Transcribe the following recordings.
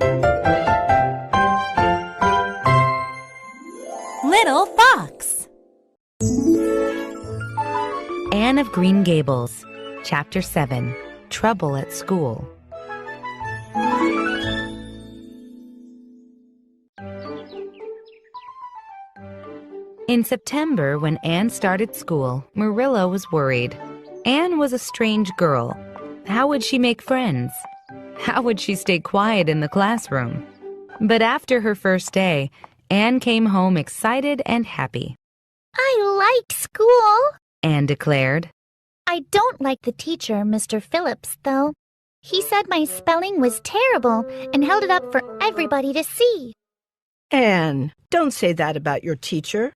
Little Fox. Anne of Green Gables, Chapter 7, Trouble at School. In September, when Anne started school, Marilla was worried. Anne was a strange girl. How would she make friends? How would she stay quiet in the classroom? But after her first day, Anne came home excited and happy. I like school, Anne declared. I don't like the teacher, Mr. Phillips, though. He said my spelling was terrible and held it up for everybody to see. Anne, don't say that about your teacher.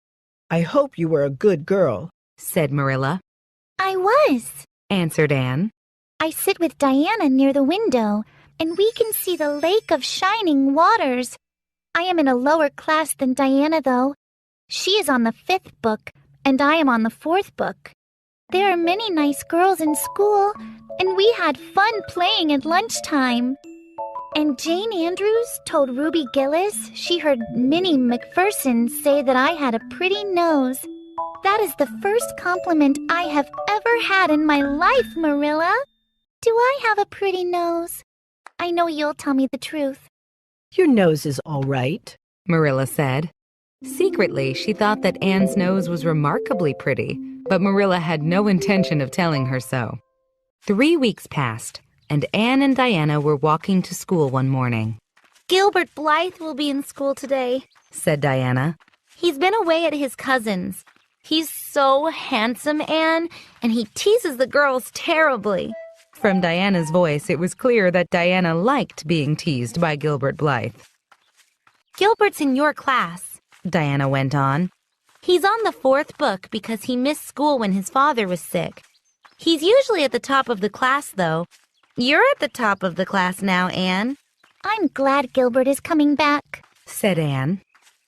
I hope you were a good girl, said Marilla. I was, answered Anne. I sit with Diana near the window, and we can see the lake of shining waters. I am in a lower class than Diana, though. She is on the 5th book, and I am on the 4th book. There are many nice girls in school, and we had fun playing at lunchtime. And Jane Andrews told Ruby Gillis she heard Minnie McPherson say that I had a pretty nose. That is the first compliment I have ever had in my life, Marilla. Do I have a pretty nose? I know you'll tell me the truth. Your nose is all right, Marilla said. Secretly, she thought that Anne's nose was remarkably pretty, but Marilla had no intention of telling her so. 3 weeks passed, and Anne and Diana were walking to school one morning. Gilbert Blythe will be in school today, said Diana. He's been away at his cousin's. He's so handsome, Anne, and he teases the girls terribly. From Diana's voice, it was clear that Diana liked being teased by Gilbert Blythe. Gilbert's in your class, Diana went on. He's on the 4th book because he missed school when his father was sick. He's usually at the top of the class, though. You're at the top of the class now, Anne. I'm glad Gilbert is coming back, said Anne.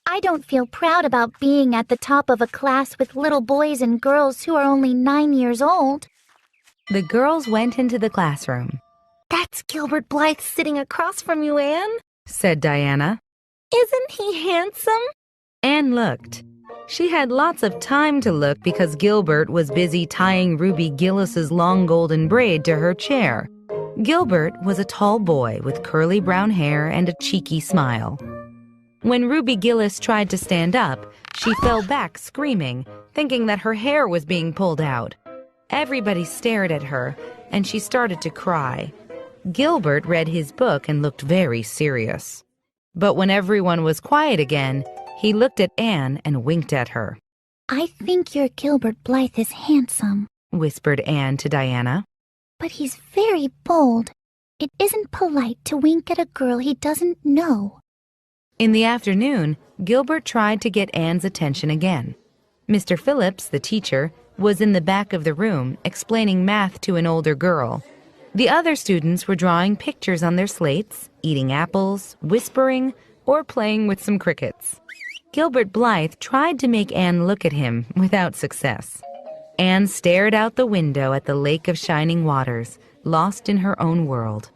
I don't feel proud about being at the top of a class with little boys and girls who are only 9 years old. The girls went into the classroom. That's Gilbert Blythe sitting across from you, Anne, said Diana. Isn't he handsome? Anne looked. She had lots of time to look because Gilbert was busy tying Ruby Gillis's long golden braid to her chair. Gilbert was a tall boy with curly brown hair and a cheeky smile. When Ruby Gillis tried to stand up, she fell back screaming, thinking that her hair was being pulled out. Everybody stared at her, and she started to cry. Gilbert read his book and looked very serious. But when everyone was quiet again, he looked at Anne and winked at her. I think your Gilbert Blythe is handsome, whispered Anne to Diana. But he's very bold. It isn't polite to wink at a girl he doesn't know. In the afternoon, Gilbert tried to get Anne's attention again. Mr. Phillips, the teacher, was in the back of the room explaining math to an older girl. The other students were drawing pictures on their slates, eating apples, whispering, or playing with some crickets. Gilbert Blythe tried to make Anne look at him without success. Anne stared out the window at the lake of shining waters, lost in her own world.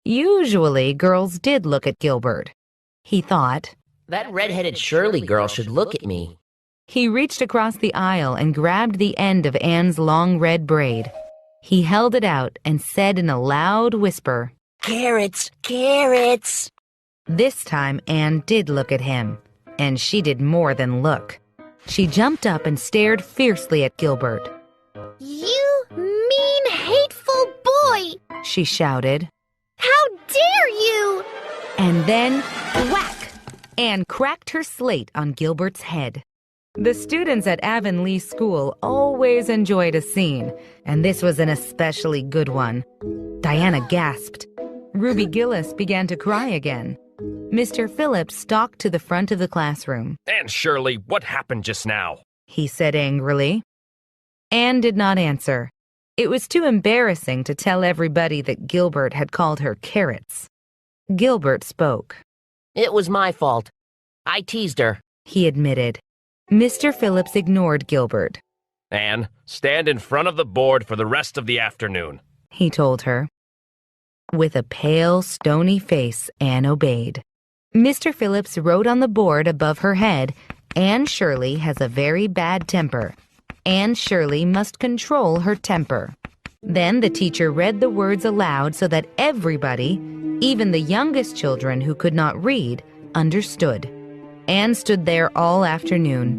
Usually, girls did look at Gilbert. He thought, that red-headed Shirley girl should look at me. He reached across the aisle and grabbed the end of Anne's long red braid. He held it out and said in a loud whisper, Carrots, carrots! This time Anne did look at him, and she did more than look. She jumped up and stared fiercely at Gilbert. You mean, hateful boy! She shouted. How dare you! And then, whack! Anne cracked her slate on Gilbert's head. The students at Avonlea School always enjoyed a scene, and this was an especially good one. Diana gasped. Ruby Gillis began to cry again. Mr. Phillips stalked to the front of the classroom. Anne Shirley, what happened just now? He said angrily. Anne did not answer. It was too embarrassing to tell everybody that Gilbert had called her carrots. Gilbert spoke. It was my fault. I teased her, he admitted. Mr. Phillips ignored Gilbert. Anne, stand in front of the board for the rest of the afternoon, he told her. With a pale, stony face, Anne obeyed. Mr. Phillips wrote on the board above her head, "Anne Shirley has a very bad temper. Anne Shirley must control her temper." Then the teacher read the words aloud so that everybody, even the youngest children who could not read, understood. Anne stood there all afternoon.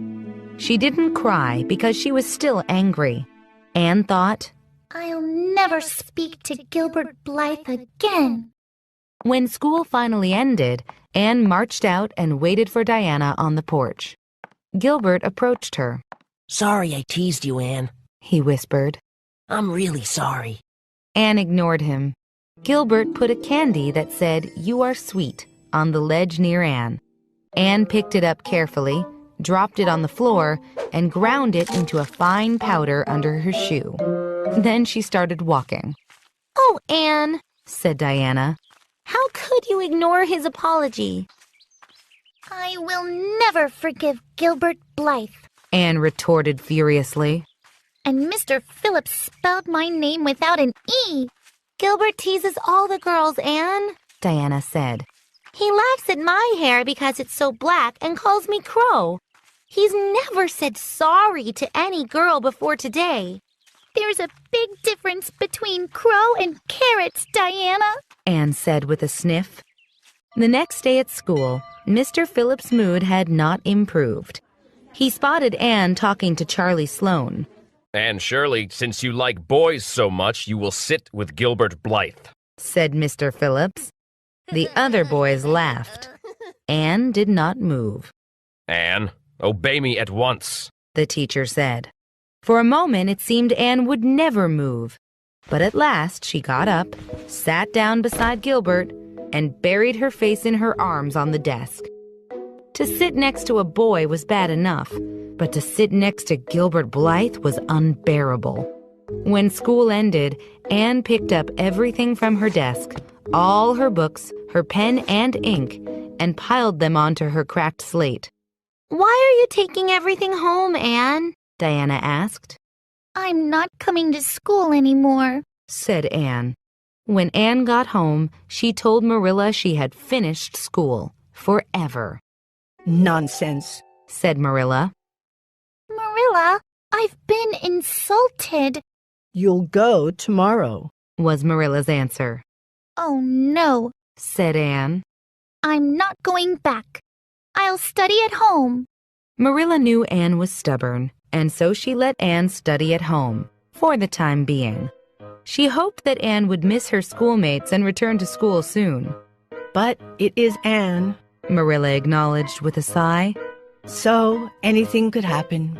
She didn't cry because she was still angry. Anne thought, I'll never speak to Gilbert Blythe again. When school finally ended, Anne marched out and waited for Diana on the porch. Gilbert approached her. Sorry I teased you, Anne. He whispered. I'm really sorry. Anne ignored him. Gilbert put a candy that said, "You are sweet," on the ledge near Anne. Anne picked it up carefully, dropped it on the floor, and ground it into a fine powder under her shoe. Then she started walking. Oh, Anne, said Diana. how could you ignore his apology? I will never forgive Gilbert Blythe. Anne retorted furiously. And Mr. Phillips spelled my name without an E. Gilbert teases all the girls, Anne, Diana said. He laughs at my hair because it's so black and calls me Crow. He's never said sorry to any girl before today. There's a big difference between Crow and carrots, Diana, Anne said with a sniff. The next day at school, Mr. Phillips' mood had not improved. He spotted Anne talking to Charlie Sloane. Anne Shirley, since you like boys so much, you will sit with Gilbert Blythe, said Mr. Phillips. The other boys laughed. Anne did not move. Anne, obey me at once, the teacher said. For a moment it seemed Anne would never move. But at last she got up, sat down beside Gilbert, and buried her face in her arms on the desk. To sit next to a boy was bad enough, but to sit next to Gilbert Blythe was unbearable. When school ended, Anne picked up everything from her desk, all her books, her pen and ink, and piled them onto her cracked slate. Why are you taking everything home, Anne? Diana asked. I'm not coming to school anymore, said Anne. When Anne got home, she told Marilla she had finished school forever. Nonsense, said Marilla. Marilla, I've been insulted, You'll go tomorrow, was Marilla's answer. Oh no, said Anne. I'm not going back. I'll study at home. Marilla knew Anne was stubborn, and so she let Anne study at home, for the time being. She hoped that Anne would miss her schoolmates and return to school soon. but it is Anne, Marilla acknowledged with a sigh. so anything could happen.